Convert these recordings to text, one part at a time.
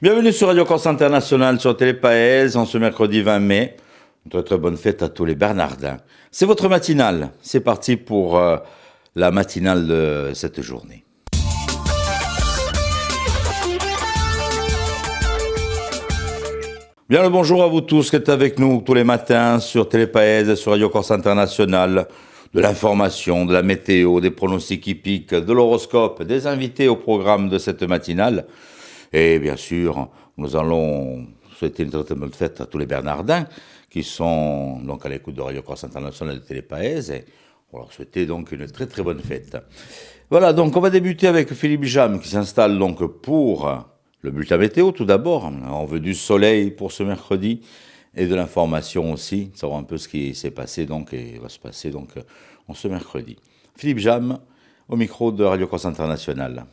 Bienvenue sur Radio Corse International sur Télépaèse en ce mercredi 20 mai. Une très très bonne fête à tous les Bernardins. C'est votre matinale. C'est parti pour la matinale de cette journée. Bien le bonjour à vous tous qui êtes avec nous tous les matins sur Télépaèse, sur Radio Corse International. De l'information, de la météo, des pronostics hippiques, de l'horoscope, des invités au programme de cette matinale. Et bien sûr, nous allons souhaiter une très, très bonne fête à tous les Bernardins qui sont donc à l'écoute de Radio Corse International de Télépaèse. Et on leur souhaiter donc une très très bonne fête. Voilà, donc on va débuter avec Philippe Jam qui s'installe donc pour le bulletin météo tout d'abord. On veut du soleil pour ce mercredi et de l'information aussi, savoir un peu ce qui s'est passé donc et va se passer donc en ce mercredi. Philippe Jam au micro de Radio Corse International.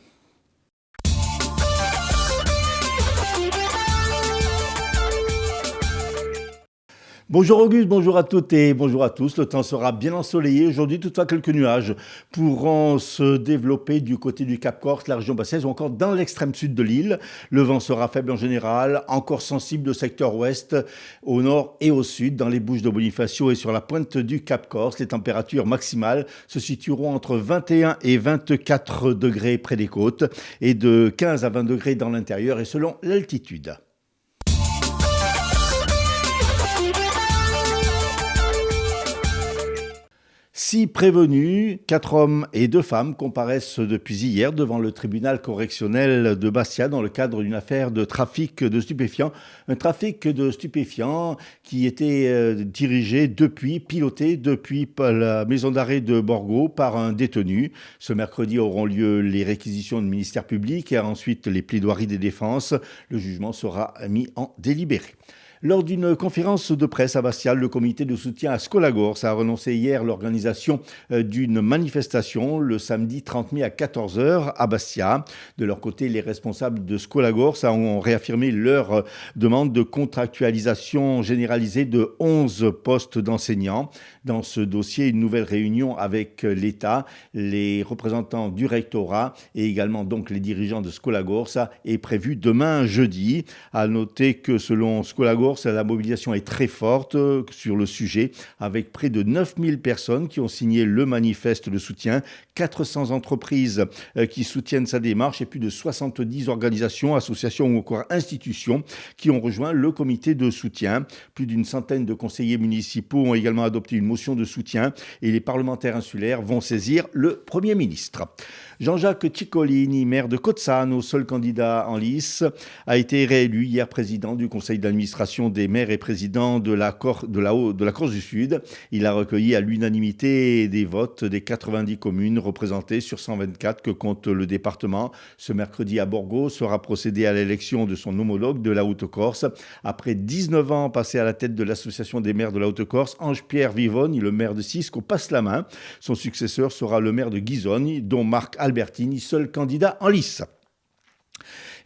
Bonjour Auguste, bonjour à toutes et bonjour à tous. Le temps sera bien ensoleillé. Aujourd'hui, toutefois, quelques nuages pourront se développer du côté du Cap Corse, la région bassaise ou encore dans l'extrême sud de l'île. Le vent sera faible en général, encore sensible au secteur ouest, au nord et au sud, dans les Bouches de Bonifacio et sur la pointe du Cap Corse. Les températures maximales se situeront entre 21 et 24 degrés près des côtes et de 15 à 20 degrés dans l'intérieur et selon l'altitude. Six prévenus, 4 hommes et 2 femmes comparaissent depuis hier devant le tribunal correctionnel de Bastia dans le cadre d'une affaire de trafic de stupéfiants. Un trafic de stupéfiants qui était piloté depuis la maison d'arrêt de Borgo par un détenu. Ce mercredi auront lieu les réquisitions du ministère public et ensuite les plaidoiries des défenses. Le jugement sera mis en délibéré. Lors d'une conférence de presse à Bastia, le comité de soutien à Skolagors a renoncé hier l'organisation d'une manifestation le samedi 30 mai à 14h à Bastia. De leur côté, les responsables de Skolagors ont réaffirmé leur demande de contractualisation généralisée de 11 postes d'enseignants. Dans ce dossier, une nouvelle réunion avec l'État, les représentants du rectorat et également donc les dirigeants de Skolagors est prévue demain jeudi. À noter que selon Skolagors, la mobilisation est très forte sur le sujet, avec près de 9000 personnes qui ont signé le manifeste de soutien, 400 entreprises qui soutiennent sa démarche et plus de 70 organisations, associations ou encore institutions qui ont rejoint le comité de soutien. Plus d'une centaine de conseillers municipaux ont également adopté une motion de soutien et les parlementaires insulaires vont saisir le Premier ministre. Jean-Jacques Ciccolini, maire de Cozzano, seul candidat en lice, a été réélu hier président du conseil d'administration des maires et président de la Corse du Sud. Il a recueilli à l'unanimité des votes des 90 communes représentées sur 124 que compte le département. Ce mercredi à Borgo sera procédé à l'élection de son homologue de la Haute-Corse. Après 19 ans passés à la tête de l'association des maires de la Haute-Corse, Ange-Pierre Vivonne, le maire de Sisco, passe la main. Son successeur sera le maire de Ghisogne, dont Marc Albertini, seul candidat en lice.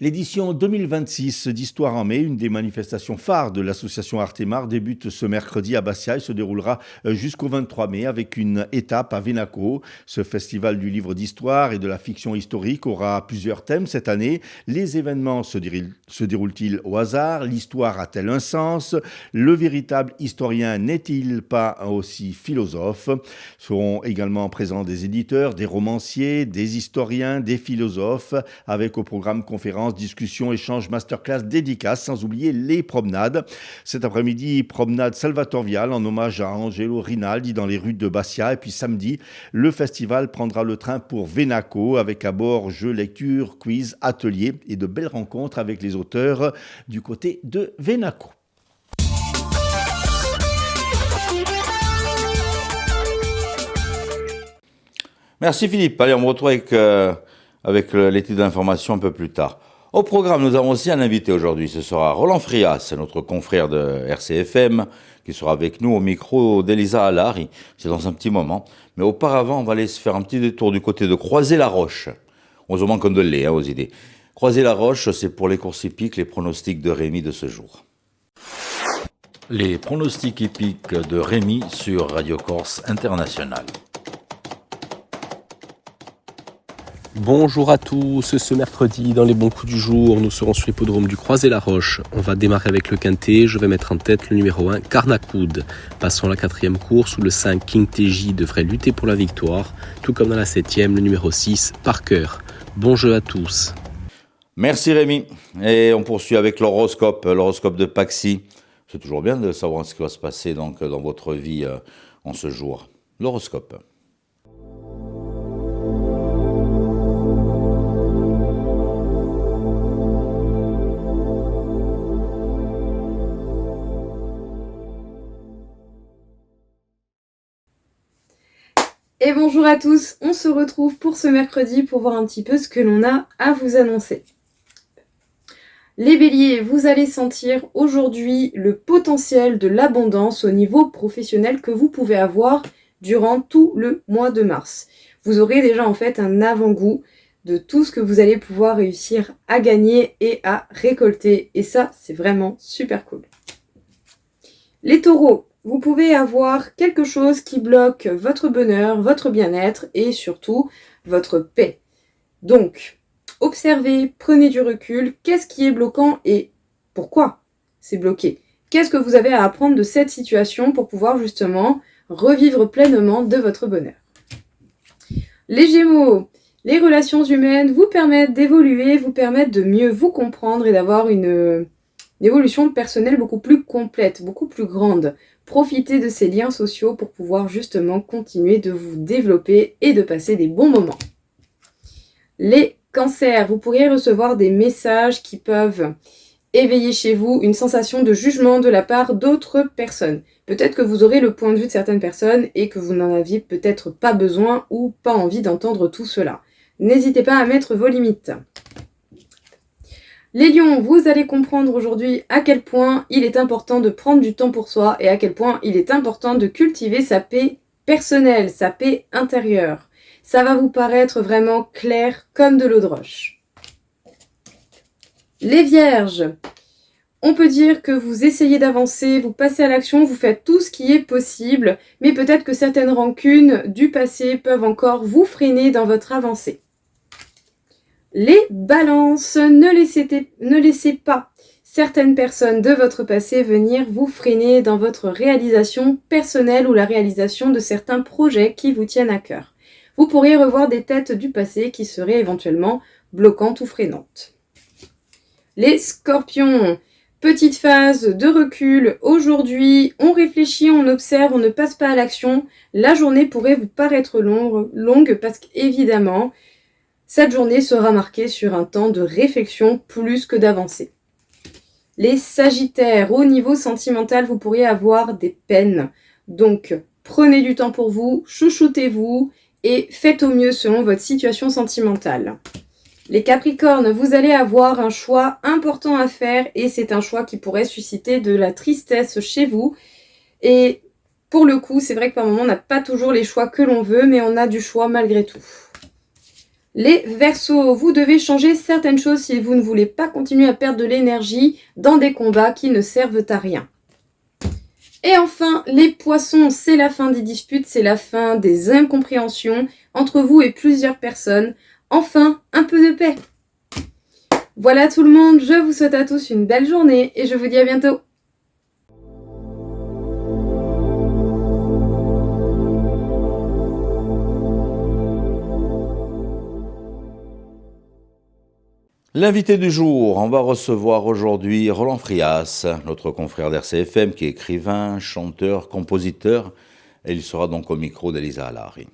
L'édition 2026 d'Histoire en mai, une des manifestations phares de l'association Artemar, débute ce mercredi à Bastia et se déroulera jusqu'au 23 mai avec une étape à Venaco. Ce festival du livre d'histoire et de la fiction historique aura plusieurs thèmes cette année. Les événements se déroulent-ils au hasard? L'histoire a-t-elle un sens? Le véritable historien n'est-il pas aussi philosophe? Seront également présents des éditeurs, des romanciers, des historiens, des philosophes, avec au programme conférences, discussions, échanges, masterclass, dédicaces, sans oublier les promenades. Cet après-midi, promenade Salvatore Vial en hommage à Angelo Rinaldi dans les rues de Bastia. Et puis samedi, le festival prendra le train pour Venaco avec à bord jeux, lecture, quiz, ateliers et de belles rencontres avec les auteurs du côté de Venaco. Merci Philippe. Allez, on me retrouve avec l'étude d'information un peu plus tard. Au programme, nous avons aussi un invité aujourd'hui. Ce sera Roland Frias, notre confrère de RCFM, qui sera avec nous au micro d'Elisa Allari. C'est dans un petit moment. Mais auparavant, on va aller se faire un petit détour du côté de Croisé-la-Roche. On se manque de lait aux idées. Croisé-la-Roche, c'est pour les courses hippiques, les pronostics de Rémi de ce jour. Les pronostics hippiques de Rémi sur Radio Corse International. Bonjour à tous, ce mercredi dans les bons coups du jour, nous serons sur l'hippodrome du Croisé-la-Roche. On va démarrer avec le quintet, je vais mettre en tête le numéro 1, Carnacoud. Passons à la 4e course où le 5, King TJ devrait lutter pour la victoire, tout comme dans la 7e, le numéro 6, Parker. Bon jeu à tous. Merci Rémi. Et on poursuit avec l'horoscope de Paxi. C'est toujours bien de savoir ce qui va se passer donc, dans votre vie en ce jour. L'horoscope. Et bonjour à tous, on se retrouve pour ce mercredi pour voir un petit peu ce que l'on a à vous annoncer. Les béliers, vous allez sentir aujourd'hui le potentiel de l'abondance au niveau professionnel que vous pouvez avoir durant tout le mois de mars. Vous aurez déjà en fait un avant-goût de tout ce que vous allez pouvoir réussir à gagner et à récolter. Et ça, c'est vraiment super cool. Les taureaux, vous pouvez avoir quelque chose qui bloque votre bonheur, votre bien-être et surtout votre paix. Donc, observez, prenez du recul, qu'est-ce qui est bloquant et pourquoi c'est bloqué? Qu'est-ce que vous avez à apprendre de cette situation pour pouvoir justement revivre pleinement de votre bonheur? Les Gémeaux, les relations humaines vous permettent d'évoluer, vous permettent de mieux vous comprendre et d'avoir une évolution personnelle beaucoup plus complète, beaucoup plus grande. Profitez de ces liens sociaux pour pouvoir justement continuer de vous développer et de passer des bons moments. Les cancers, vous pourriez recevoir des messages qui peuvent éveiller chez vous une sensation de jugement de la part d'autres personnes. Peut-être que vous aurez le point de vue de certaines personnes et que vous n'en aviez peut-être pas besoin ou pas envie d'entendre tout cela. N'hésitez pas à mettre vos limites. Les lions, vous allez comprendre aujourd'hui à quel point il est important de prendre du temps pour soi et à quel point il est important de cultiver sa paix personnelle, sa paix intérieure. Ça va vous paraître vraiment clair comme de l'eau de roche. Les vierges, on peut dire que vous essayez d'avancer, vous passez à l'action, vous faites tout ce qui est possible, mais peut-être que certaines rancunes du passé peuvent encore vous freiner dans votre avancée. Les balances, ne laissez pas certaines personnes de votre passé venir vous freiner dans votre réalisation personnelle ou la réalisation de certains projets qui vous tiennent à cœur. Vous pourriez revoir des têtes du passé qui seraient éventuellement bloquantes ou freinantes. Les scorpions, petite phase de recul. Aujourd'hui, on réfléchit, on observe, on ne passe pas à l'action. La journée pourrait vous paraître longue parce qu'évidemment, cette journée sera marquée sur un temps de réflexion plus que d'avancée. Les sagittaires, au niveau sentimental, vous pourriez avoir des peines. Donc, prenez du temps pour vous, chouchoutez-vous et faites au mieux selon votre situation sentimentale. Les capricornes, vous allez avoir un choix important à faire et c'est un choix qui pourrait susciter de la tristesse chez vous. Et pour le coup, c'est vrai que par moment, on n'a pas toujours les choix que l'on veut, mais on a du choix malgré tout. Les Verseaux, vous devez changer certaines choses si vous ne voulez pas continuer à perdre de l'énergie dans des combats qui ne servent à rien. Et enfin, les Poissons, c'est la fin des disputes, c'est la fin des incompréhensions entre vous et plusieurs personnes. Enfin, un peu de paix. Voilà tout le monde, je vous souhaite à tous une belle journée et je vous dis à bientôt. L'invité du jour, on va recevoir aujourd'hui Roland Frias, notre confrère d'RCFM qui est écrivain, chanteur, compositeur, et il sera donc au micro d'Elisa Alari.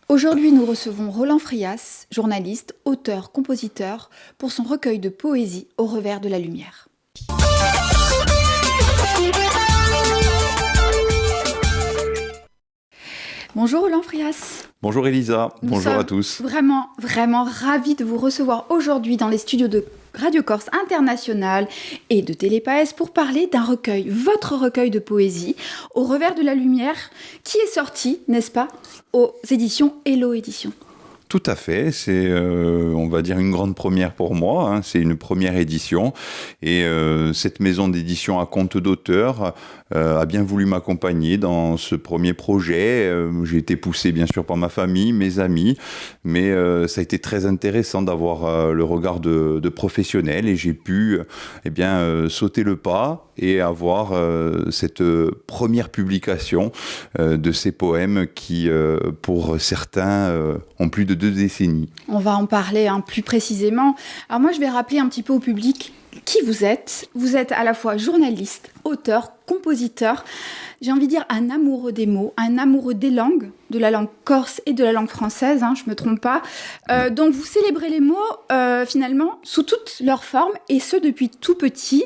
Aujourd'hui, nous recevons Roland Frias, journaliste, auteur, compositeur, pour son recueil de poésie Au revers de la lumière. Bonjour Roland Frias. Bonjour Elisa, bonjour à tous. Vraiment ravis de vous recevoir aujourd'hui dans les studios de Radio Corse International et de Télépaès pour parler d'un recueil, votre recueil de poésie, Au revers de la lumière, qui est sorti, n'est-ce pas, aux éditions Hello Éditions. Tout à fait, c'est on va dire une grande première pour moi, hein. C'est une première édition et cette maison d'édition à compte d'auteur a bien voulu m'accompagner dans ce premier projet. J'ai été poussé bien sûr par ma famille, mes amis, mais ça a été très intéressant d'avoir le regard de professionnels et j'ai pu sauter le pas et avoir cette première publication de ces poèmes qui, pour certains, ont plus de 2 décennies. On va en parler plus précisément. Alors moi, je vais rappeler un petit peu au public qui vous êtes. Vous êtes à la fois journaliste, auteur, compositeur. J'ai envie de dire un amoureux des mots, un amoureux des langues, de la langue corse et de la langue française, je ne me trompe pas. Donc vous célébrez les mots, finalement, sous toutes leurs formes, et ce depuis tout petit.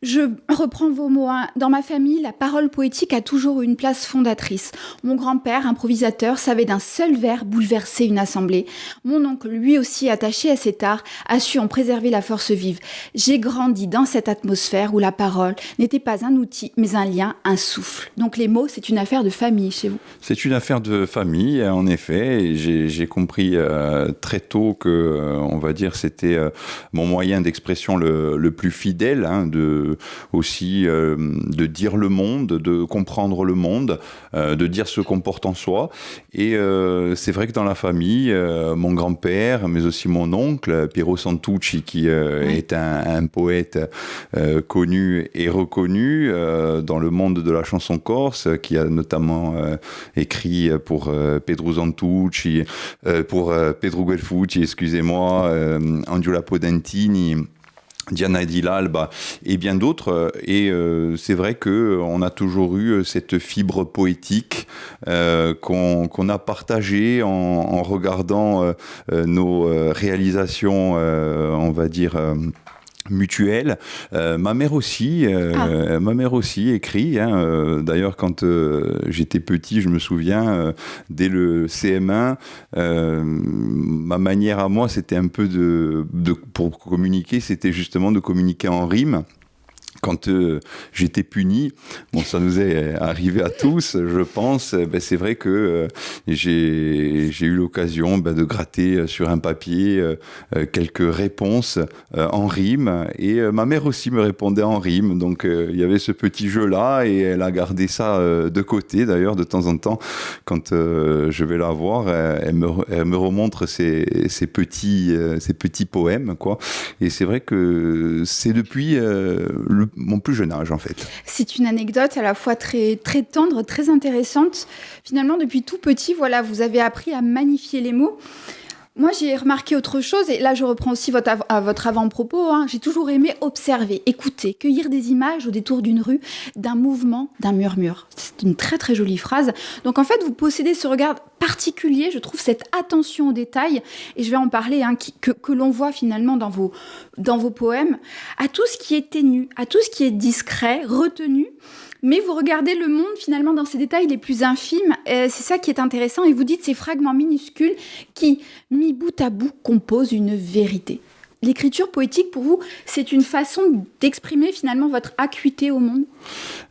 Je reprends vos mots. Dans ma famille, la parole poétique a toujours eu une place fondatrice. Mon grand-père, improvisateur, savait d'un seul vers bouleverser une assemblée. Mon oncle, lui aussi attaché à cet art, a su en préserver la force vive. J'ai grandi dans cette atmosphère où la parole n'était pas un outil, mais un lien, un souffle. Donc les mots, c'est une affaire de famille chez vous. C'est une affaire de famille, en effet. Et j'ai compris très tôt que, on va dire, c'était mon moyen d'expression le plus fidèle, de dire le monde, de comprendre le monde, de dire ce qu'on porte en soi. Et c'est vrai que dans la famille, mon grand-père, mais aussi mon oncle, Piero Santucci, qui est un poète connu et reconnu dans le monde de la chanson corse, qui a notamment écrit pour Pedro Santucci, pour Pedro Guelfucci, excusez-moi, Angela Podentini, Diana Di L'Alba et bien d'autres. Et c'est vrai qu'on a toujours eu cette fibre poétique qu'on a partagée en regardant nos réalisations, on va dire, mutuelle. Ma mère aussi écrit. D'ailleurs, quand j'étais petit, je me souviens, dès le CM1, ma manière à moi, c'était un peu pour communiquer, c'était justement de communiquer en rime. Quand j'étais puni, ça nous est arrivé à tous, je pense, c'est vrai que j'ai eu l'occasion de gratter sur un papier quelques réponses en rime, et ma mère aussi me répondait en rime, donc il y avait ce petit jeu-là, et elle a gardé ça de côté. D'ailleurs, de temps en temps, quand je vais la voir, elle me remontre ses petits poèmes, quoi. Et c'est vrai que c'est depuis mon plus jeune âge, en fait. C'est une anecdote à la fois très, très tendre, très intéressante. Finalement, depuis tout petit, voilà, vous avez appris à magnifier les mots. Moi, j'ai remarqué autre chose, et là, je reprends aussi votre avant-propos. J'ai toujours aimé observer, écouter, cueillir des images au détour d'une rue, d'un mouvement, d'un murmure. C'est une très, très jolie phrase. Donc, en fait, vous possédez ce regard particulier, je trouve, cette attention aux détails, et je vais en parler, que l'on voit finalement dans vos poèmes, à tout ce qui est ténu, à tout ce qui est discret, retenu. Mais vous regardez le monde finalement dans ses détails les plus infimes. C'est ça qui est intéressant. Et vous dites ces fragments minuscules qui, mis bout à bout, composent une vérité. L'écriture poétique, pour vous, c'est une façon d'exprimer finalement votre acuité au monde ?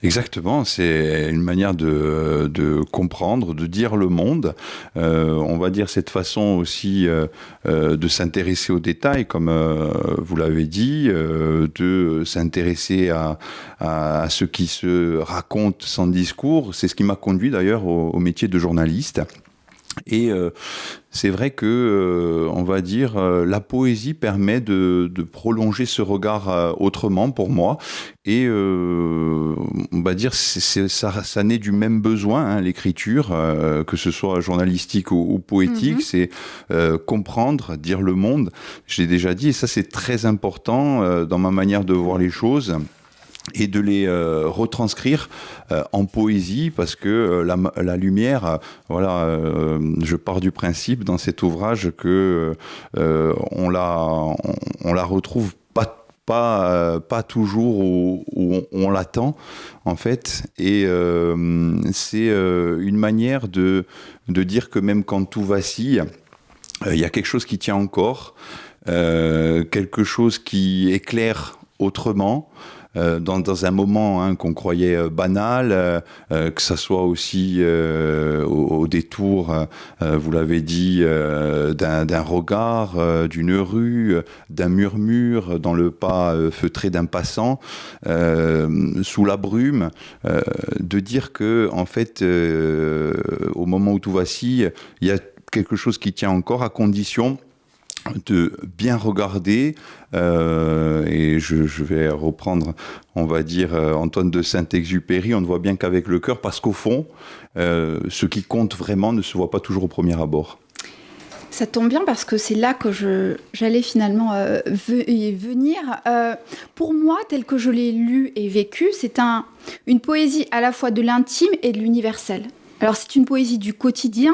Exactement, c'est une manière de comprendre, de dire le monde. On va dire cette façon aussi de s'intéresser aux détails, comme vous l'avez dit, de s'intéresser à ce qui se raconte sans discours. C'est ce qui m'a conduit d'ailleurs au métier de journaliste. Et c'est vrai que, on va dire, la poésie permet de prolonger ce regard autrement pour moi. Et on va dire, ça naît du même besoin, l'écriture, que ce soit journalistique ou poétique, c'est comprendre, dire le monde. Je l'ai déjà dit, et ça c'est très important dans ma manière de voir les choses, et de les retranscrire en poésie, parce que la lumière, je pars du principe dans cet ouvrage que on la retrouve pas toujours où on l'attend, en fait, et c'est une manière de dire que même quand tout vacille, il y a quelque chose qui tient encore, quelque chose qui éclaire autrement, dans un moment qu'on croyait banal, que ça soit aussi au détour, vous l'avez dit, d'un regard, d'une rue, d'un murmure dans le pas feutré d'un passant, sous la brume, de dire que en fait, au moment où tout vacille, il y a quelque chose qui tient encore, à condition de bien regarder, et je vais reprendre, on va dire, Antoine de Saint-Exupéry, on ne voit bien qu'avec le cœur, parce qu'au fond, ce qui compte vraiment ne se voit pas toujours au premier abord. Ça tombe bien parce que c'est là que j'allais finalement venir. Pour moi, tel que je l'ai lu et vécu, c'est une poésie à la fois de l'intime et de l'universel. Alors c'est une poésie du quotidien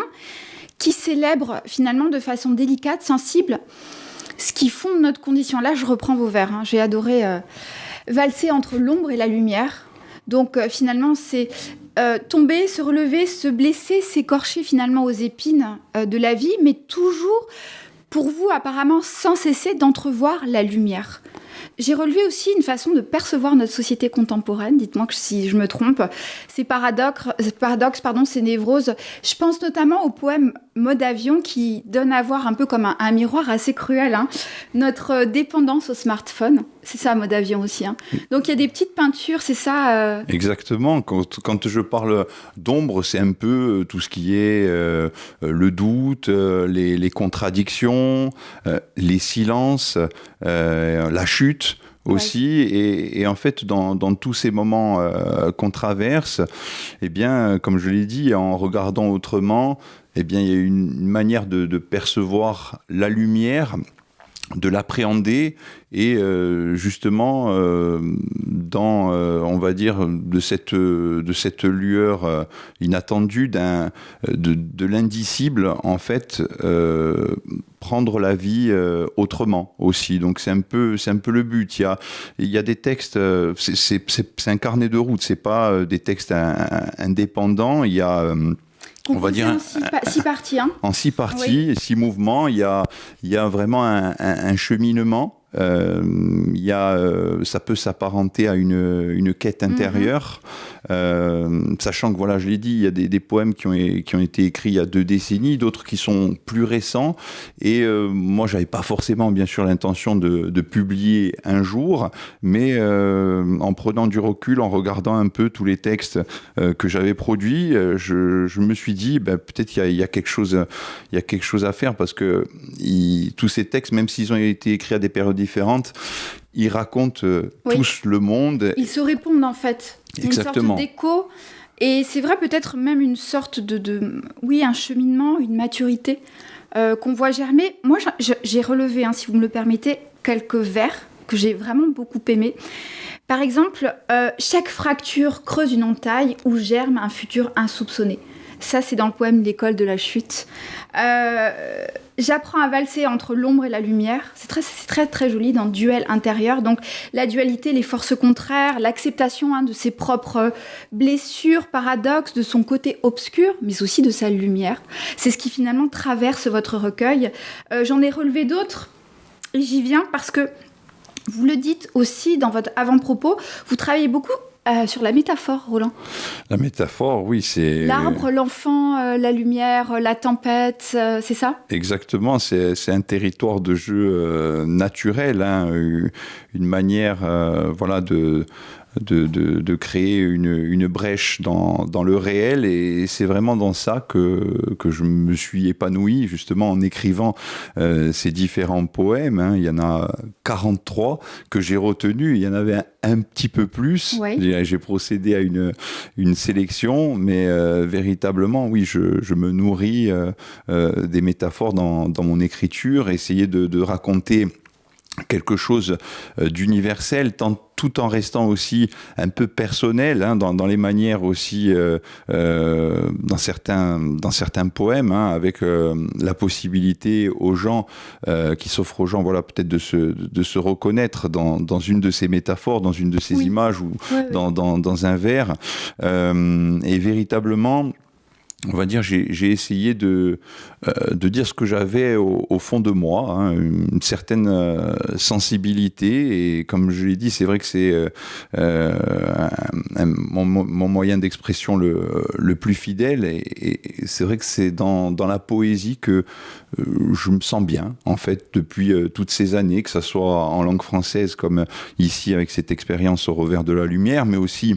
qui célèbre finalement de façon délicate, sensible, ce qui fonde notre condition. Là, je reprends vos vers. J'ai adoré valser entre l'ombre et la lumière. Donc finalement, c'est tomber, se relever, se blesser, s'écorcher finalement aux épines de la vie, mais toujours, pour vous apparemment, sans cesser d'entrevoir la lumière. J'ai relevé aussi une façon de percevoir notre société contemporaine, dites-moi si je me trompe, ces paradoxes, ces névroses. Je pense notamment au poème Mode avion qui donne à voir un peu comme un miroir assez cruel, notre dépendance au smartphone. C'est ça, Mode avion aussi. Donc il y a des petites peintures, c'est ça Exactement. Quand je parle d'ombre, c'est un peu tout ce qui est le doute, les contradictions, les silences, la chute aussi, et en fait dans tous ces moments qu'on traverse, eh bien, comme je l'ai dit, en regardant autrement, eh bien, il y a une manière de percevoir la lumière, de l'appréhender, et justement dans, on va dire, de cette lueur inattendue, de l'indicible, en fait, prendre la vie autrement aussi. Donc c'est un peu le but. Il y a des textes, c'est un carnet de route, c'est pas des textes indépendants. Il y a on va dire en 6 parties. En 6 parties, oui. 6 mouvements. Il y a vraiment un cheminement. Ça peut s'apparenter à une quête intérieure, sachant que, voilà, je l'ai dit, il y a des poèmes qui ont été écrits il y a 2 décennies, d'autres qui sont plus récents, et moi j'avais pas forcément bien sûr l'intention de publier un jour, mais en prenant du recul, en regardant un peu tous les textes que j'avais produits, je me suis dit peut-être il y a quelque chose à faire, parce que tous ces textes, même s'ils ont été écrits à des périodes différentes, ils racontent tous le monde. Ils se répondent en fait. Exactement. Une sorte d'écho. Et c'est vrai, peut-être même une sorte un cheminement, une maturité qu'on voit germer. Moi, j'ai relevé, si vous me le permettez, quelques vers que j'ai vraiment beaucoup aimés. Par exemple, chaque fracture creuse une entaille où germe un futur insoupçonné. Ça, c'est dans le poème L'école de la chute. J'apprends à valser entre l'ombre et la lumière. C'est très, très joli dans le duel intérieur. Donc, la dualité, les forces contraires, l'acceptation de ses propres blessures, paradoxes, de son côté obscur, mais aussi de sa lumière. C'est ce qui finalement traverse votre recueil. J'en ai relevé d'autres. Et j'y viens parce que vous le dites aussi dans votre avant-propos. Vous travaillez beaucoup sur la métaphore, Roland. La métaphore, oui, c'est... L'arbre, l'enfant, la lumière, la tempête, c'est ça ? Exactement, c'est un territoire de jeu naturel, une manière de créer une brèche dans le réel, et c'est vraiment dans ça que je me suis épanoui, justement, en écrivant ces différents poèmes. Il y en a 43 que j'ai retenus, il y en avait un petit peu plus. Oui. J'ai procédé à une sélection, mais véritablement, oui, je me nourris des métaphores dans mon écriture, essayer de raconter quelque chose d'universel, tout en restant aussi un peu personnel, dans les manières aussi, dans certains poèmes, avec la possibilité aux gens, qui s'offre aux gens, voilà, peut-être de se reconnaître dans une de ces métaphores, dans une de ces images, ou dans un vers, et véritablement, on va dire, j'ai essayé de dire ce que j'avais au fond de moi, hein, une certaine sensibilité. Et comme je l'ai dit, c'est vrai que c'est mon moyen d'expression le plus fidèle. Et c'est vrai que c'est dans la poésie que je me sens bien, en fait, depuis toutes ces années, que ce soit en langue française, comme ici avec cette expérience au revers de la lumière, mais aussi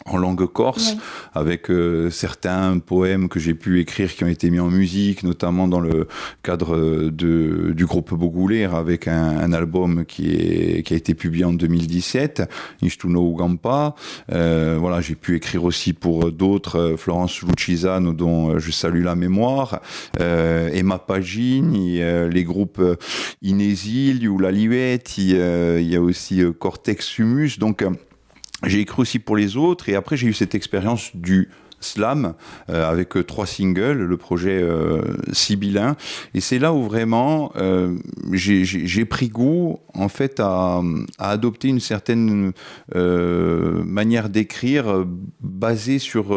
en langue corse, avec certains poèmes que j'ai pu écrire qui ont été mis en musique, notamment dans le cadre du groupe Bogoulère, avec un album qui a été publié en 2017, Nishtuno Ugampa. Voilà, j'ai pu écrire aussi pour d'autres, Florence Luchisano, dont je salue la mémoire, Emma Pagini, les groupes Inésil ou La Liwette, il y a aussi Cortex Humus, donc j'ai écrit aussi pour les autres, et après j'ai eu cette expérience du slam avec 3 singles, le projet Sibyllin, et c'est là où vraiment j'ai pris goût en fait à adopter une certaine manière d'écrire basée sur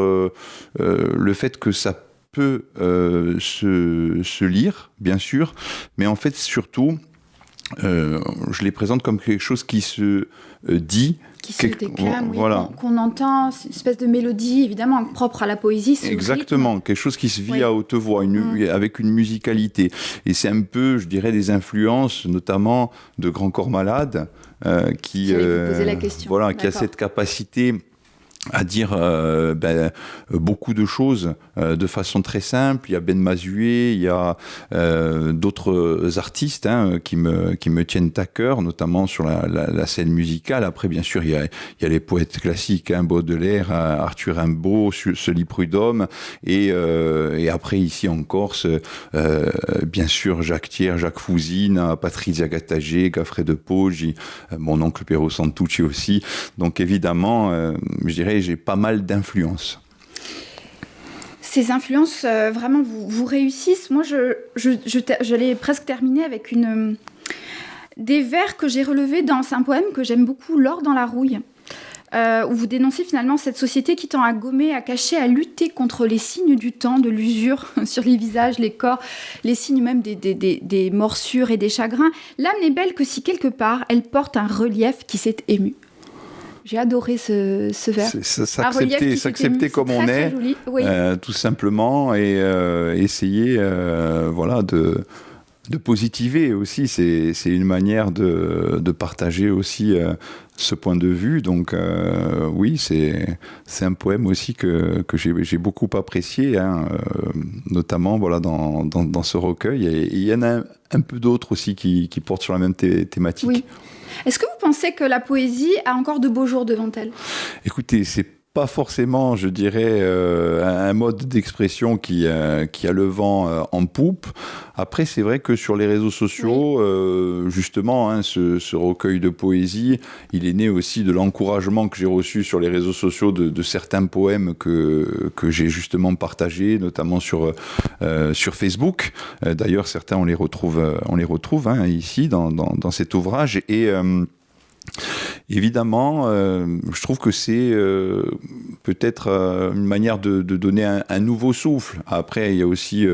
le fait que ça peut se lire, bien sûr, mais en fait surtout je les présente comme quelque chose qui se dit, qui se déclame, voilà. Qu'on entend, une espèce de mélodie évidemment propre à la poésie. Exactement, quelque chose qui se vit à haute voix, avec une musicalité. Et c'est un peu, je dirais, des influences, notamment de Grand Corps Malade, qui a cette capacité à dire beaucoup de choses de façon très simple. Il y a Ben Mazué, il y a d'autres artistes qui me tiennent à cœur, notamment sur la scène musicale. Après, bien sûr, il y a les poètes classiques, Baudelaire, Arthur Rimbaud, Sully Prudhomme, et après, ici en Corse, bien sûr, Jacques Thiers, Jacques Fouzine, Patrizia Gattagé, Gaffrey de Poggi, mon oncle Piero Santucci aussi. Donc évidemment, je dirais, j'ai pas mal d'influences. Ces influences, vraiment, vous réussissent. Moi, j'allais presque terminer avec des vers que j'ai relevés dans un poème que j'aime beaucoup, L'or dans la rouille, où vous dénoncez finalement cette société qui tend à gommer, à cacher, à lutter contre les signes du temps, de l'usure sur les visages, les corps, les signes même des morsures et des chagrins. L'âme n'est belle que si quelque part, elle porte un relief qui s'est ému. J'ai adoré ce vers. S'accepter comme on est, tout simplement, et essayer de positiver aussi. C'est une manière de partager aussi ce point de vue. Donc oui, c'est un poème aussi que j'ai beaucoup apprécié, notamment dans ce recueil. Et il y en a un peu d'autres aussi qui portent sur la même thématique. Oui. Est-ce que vous pensez que la poésie a encore de beaux jours devant elle ? Écoutez, c'est pas forcément, je dirais, un mode d'expression qui a le vent en poupe. Après, c'est vrai que sur les réseaux sociaux, justement, ce recueil de poésie, il est né aussi de l'encouragement que j'ai reçu sur les réseaux sociaux de certains poèmes que j'ai justement partagés, notamment sur Facebook. D'ailleurs, certains, on les retrouve ici dans cet ouvrage. Et évidemment, je trouve que c'est peut-être une manière de donner un nouveau souffle. Après, il y a aussi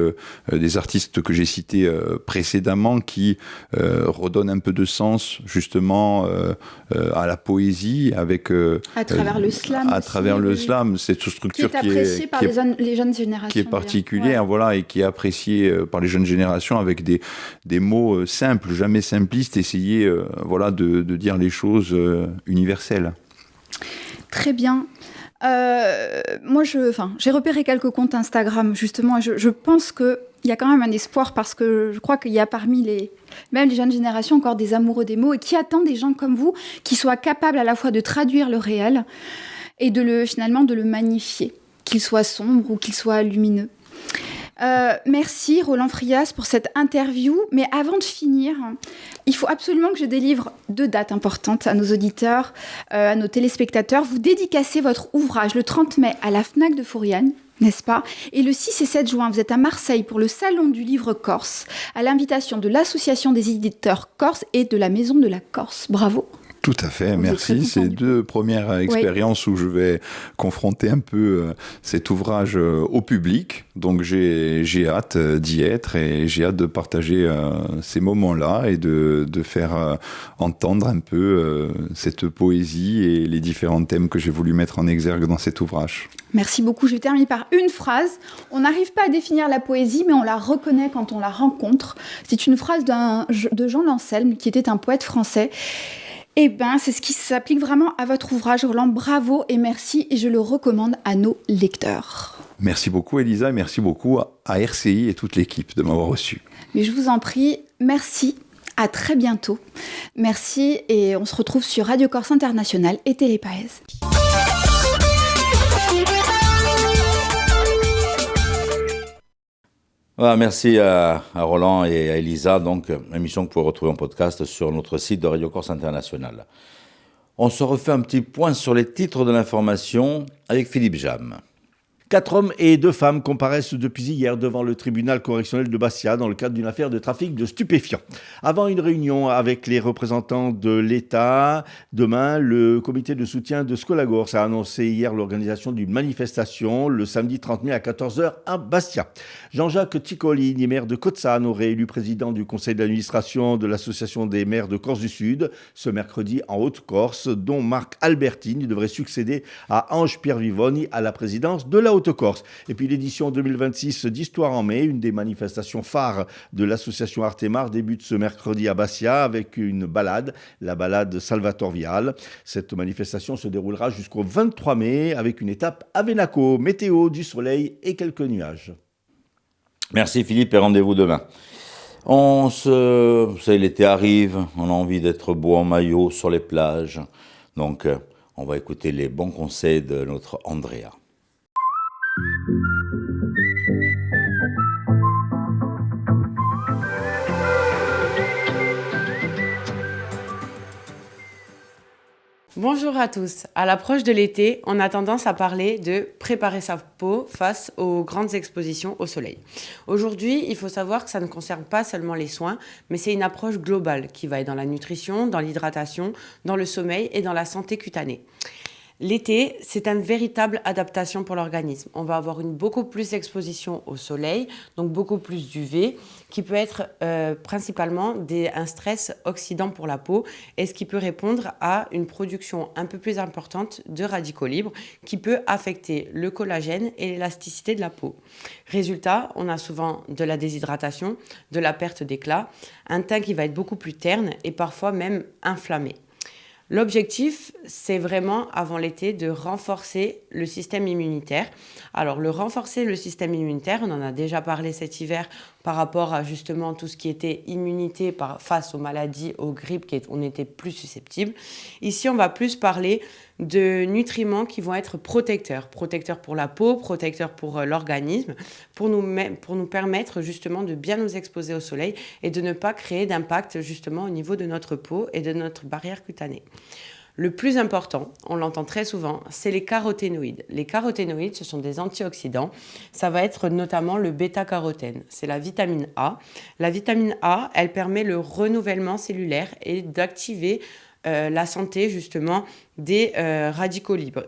des artistes que j'ai cités précédemment qui redonnent un peu de sens justement à la poésie avec à travers le slam. À travers le slam, cette structure qui est appréciée par les jeunes générations, qui est particulière, voilà, et qui est appréciée par les jeunes générations avec des mots simples, jamais simplistes. Essayer, de dire les choses universelles. Très bien. Moi, j'ai repéré quelques comptes Instagram, justement, et je pense qu'il y a quand même un espoir, parce que je crois qu'il y a parmi même les jeunes générations encore des amoureux des mots, et qui attendent des gens comme vous, qui soient capables à la fois de traduire le réel et finalement de le magnifier, qu'il soit sombre ou qu'il soit lumineux. Merci Roland Frias pour cette interview, mais avant de finir, il faut absolument que je délivre 2 dates importantes à nos auditeurs, à nos téléspectateurs. Vous dédicacez votre ouvrage le 30 mai à la FNAC de Fouriane, n'est-ce pas ? Et le 6 et 7 juin, vous êtes à Marseille pour le Salon du Livre Corse, à l'invitation de l'Association des éditeurs corses et de la Maison de la Corse. Bravo. Tout à fait, Donc, merci. C'est du deux premières expériences où je vais confronter un peu cet ouvrage au public. Donc j'ai hâte d'y être et j'ai hâte de partager ces moments-là et de faire entendre un peu cette poésie et les différents thèmes que j'ai voulu mettre en exergue dans cet ouvrage. Merci beaucoup. Je termine par une phrase. On n'arrive pas à définir la poésie, mais on la reconnaît quand on la rencontre. C'est une phrase de Jean Lancelme, qui était un poète français. Eh bien, c'est ce qui s'applique vraiment à votre ouvrage, Roland. Bravo et merci, et je le recommande à nos lecteurs. Merci beaucoup, Elisa, et merci beaucoup à RCI et toute l'équipe de m'avoir reçu. Mais je vous en prie, merci. À très bientôt. Merci, et on se retrouve sur Radio Corse International et Télépaèse. Voilà, merci à Roland et à Elisa. Donc, émission que vous pouvez retrouver en podcast sur notre site de Radio Corse International. On se refait un petit point sur les titres de l'information avec Philippe Jam. 4 hommes et 2 femmes comparaissent depuis hier devant le tribunal correctionnel de Bastia dans le cadre d'une affaire de trafic de stupéfiants. Avant une réunion avec les représentants de l'État, demain, le comité de soutien de Scolagors a annoncé hier l'organisation d'une manifestation le samedi 30 mai à 14h à Bastia. Jean-Jacques Ticcolini, maire de Cozzano, réélu président du conseil d'administration de l'association des maires de Corse du Sud, ce mercredi en Haute-Corse, dont Marc Albertini devrait succéder à Ange-Pierre Vivoni à la présidence de la Haute-Corse. Et puis l'édition 2026 d'Histoire en mai, une des manifestations phares de l'association Artemar, débute ce mercredi à Bastia avec une balade, la balade Salvatore Vial. Cette manifestation se déroulera jusqu'au 23 mai avec une étape à Venaco. Météo, du soleil et quelques nuages. Merci Philippe et rendez-vous demain. Vous savez, l'été arrive, on a envie d'être beau en maillot sur les plages. Donc, on va écouter les bons conseils de notre Andrea. Bonjour à tous. À l'approche de l'été, on a tendance à parler de préparer sa peau face aux grandes expositions au soleil. Aujourd'hui, il faut savoir que ça ne concerne pas seulement les soins, mais c'est une approche globale qui va être dans la nutrition, dans l'hydratation, dans le sommeil et dans la santé cutanée. L'été, c'est une véritable adaptation pour l'organisme. On va avoir une beaucoup plus d'exposition au soleil, donc beaucoup plus d'UV, qui peut être principalement un stress oxydant pour la peau, et ce qui peut répondre à une production un peu plus importante de radicaux libres, qui peut affecter le collagène et l'élasticité de la peau. Résultat, on a souvent de la déshydratation, de la perte d'éclat, un teint qui va être beaucoup plus terne et parfois même inflammé. L'objectif, c'est vraiment, avant l'été, de renforcer le système immunitaire. Alors, renforcer le système immunitaire, on en a déjà parlé cet hiver par rapport à justement tout ce qui était immunité face aux maladies, aux grippes, on était plus susceptibles. Ici, on va plus parler de nutriments qui vont être protecteurs pour la peau, protecteurs pour l'organisme, pour nous permettre justement de bien nous exposer au soleil et de ne pas créer d'impact justement au niveau de notre peau et de notre barrière cutanée. Le plus important, on l'entend très souvent, c'est les caroténoïdes. Les caroténoïdes, ce sont des antioxydants. Ça va être notamment le bêta-carotène. C'est la vitamine A. La vitamine A, elle permet le renouvellement cellulaire et d'activer la santé justement des radicaux libres,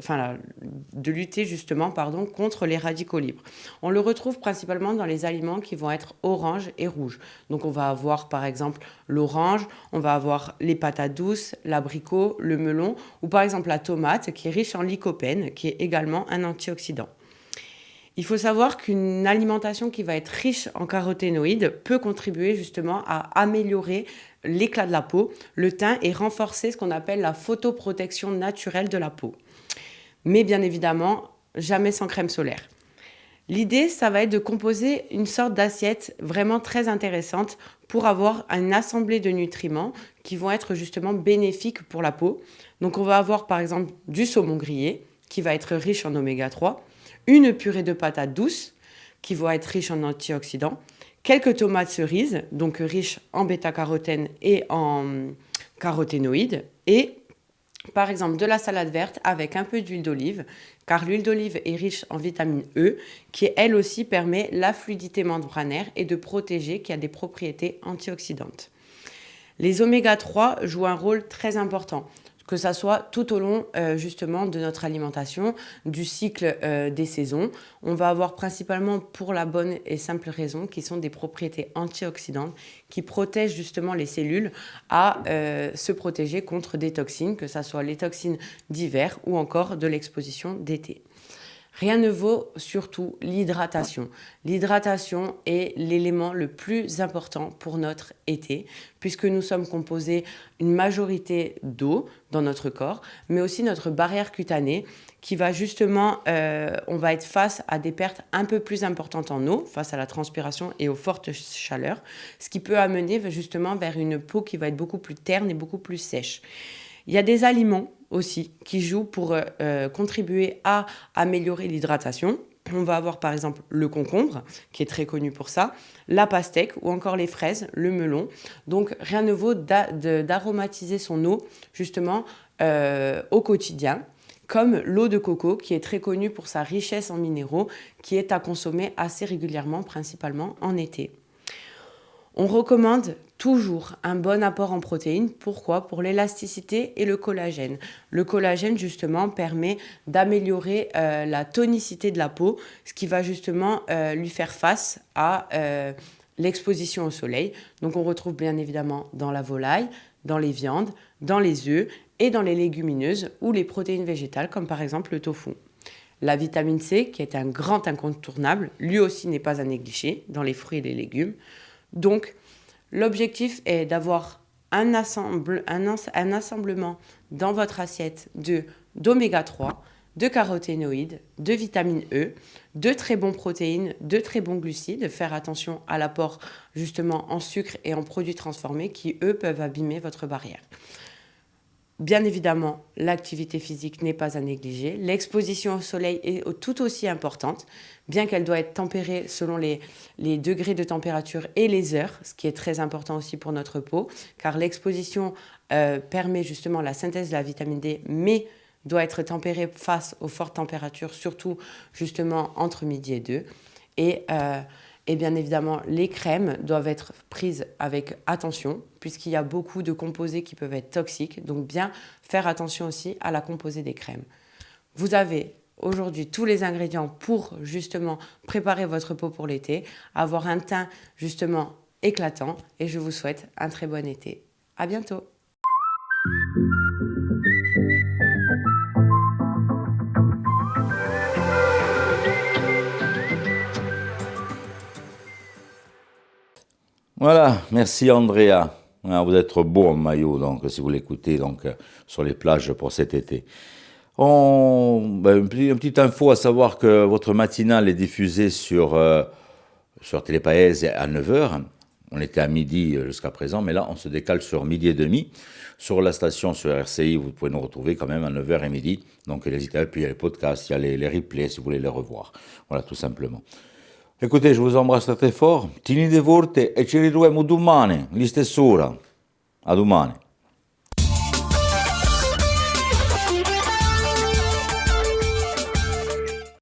de lutter justement contre les radicaux libres. On le retrouve principalement dans les aliments qui vont être orange et rouge. Donc on va avoir par exemple l'orange, on va avoir les patates douces, l'abricot, le melon ou par exemple la tomate qui est riche en lycopène, qui est également un antioxydant. Il faut savoir qu'une alimentation qui va être riche en caroténoïdes peut contribuer justement à améliorer l'éclat de la peau, le teint et renforcer ce qu'on appelle la photoprotection naturelle de la peau. Mais bien évidemment, jamais sans crème solaire. L'idée, ça va être de composer une sorte d'assiette vraiment très intéressante pour avoir une assemblée de nutriments qui vont être justement bénéfiques pour la peau. Donc on va avoir par exemple du saumon grillé qui va être riche en oméga 3, une purée de patates douces qui va être riche en antioxydants, quelques tomates cerises, donc riches en bêta-carotène et en caroténoïdes, et par exemple de la salade verte avec un peu d'huile d'olive, car l'huile d'olive est riche en vitamine E, qui elle aussi permet la fluidité membranaire et de protéger, qui a des propriétés antioxydantes. Les oméga 3 jouent un rôle très important. que ça soit tout au long justement de notre alimentation, du cycle des saisons. On va avoir principalement pour la bonne et simple raison qui sont des propriétés antioxydantes qui protègent justement les cellules à se protéger contre des toxines, que ce soit les toxines d'hiver ou encore de l'exposition d'été. Rien ne vaut surtout l'hydratation. L'hydratation est l'élément le plus important pour notre été, puisque nous sommes composés une majorité d'eau dans notre corps, mais aussi notre barrière cutanée qui va justement, on va être face à des pertes un peu plus importantes en eau, face à la transpiration et aux fortes chaleurs, ce qui peut amener justement vers une peau qui va être beaucoup plus terne et beaucoup plus sèche. Il y a des aliments aussi qui jouent pour contribuer à améliorer l'hydratation. On va avoir par exemple le concombre, qui est très connu pour ça, la pastèque ou encore les fraises, le melon. Donc rien ne vaut d'aromatiser son eau justement au quotidien, comme l'eau de coco qui est très connue pour sa richesse en minéraux, qui est à consommer assez régulièrement, principalement en été. On recommande toujours un bon apport en protéines. Pourquoi ? Pour l'élasticité et le collagène. Le collagène, justement, permet d'améliorer la tonicité de la peau, ce qui va justement lui faire face à l'exposition au soleil. Donc, on retrouve bien évidemment dans la volaille, dans les viandes, dans les œufs et dans les légumineuses ou les protéines végétales, comme par exemple le tofu. La vitamine C, qui est un grand incontournable, lui aussi n'est pas à négliger dans les fruits et les légumes. Donc, l'objectif est d'avoir un assemblement dans votre assiette d'oméga 3, de caroténoïdes, de vitamine E, de très bons protéines, de très bons glucides. Faire attention à l'apport justement en sucre et en produits transformés qui, eux, peuvent abîmer votre barrière. Bien évidemment, l'activité physique n'est pas à négliger. L'exposition au soleil est tout aussi importante, bien qu'elle doit être tempérée selon les degrés de température et les heures, ce qui est très important aussi pour notre peau, car l'exposition permet justement la synthèse de la vitamine D, mais doit être tempérée face aux fortes températures, surtout justement entre midi et 2. Et bien évidemment, les crèmes doivent être prises avec attention, puisqu'il y a beaucoup de composés qui peuvent être toxiques. Donc, bien faire attention aussi à la composée des crèmes. Vous avez aujourd'hui tous les ingrédients pour justement préparer votre peau pour l'été, avoir un teint justement éclatant. Et je vous souhaite un très bon été. À bientôt. Voilà, merci Andrea. Vous êtes beau en maillot, donc si vous l'écoutez sur les plages pour cet été. Une petite info à savoir que votre matinale est diffusée sur Télépaèse à 9h. On était à midi jusqu'à présent, mais là on se décale sur midi et demi. Sur la station, sur RCI, vous pouvez nous retrouver quand même à 9h et midi. Donc n'hésitez pas, puis il y a les podcasts, il y a les replays si vous voulez les revoir. Voilà, tout simplement. Écoutez, je vous embrasse très fort. Tenete forte e ci ritroviamo domani, alla stessa ora. A domani.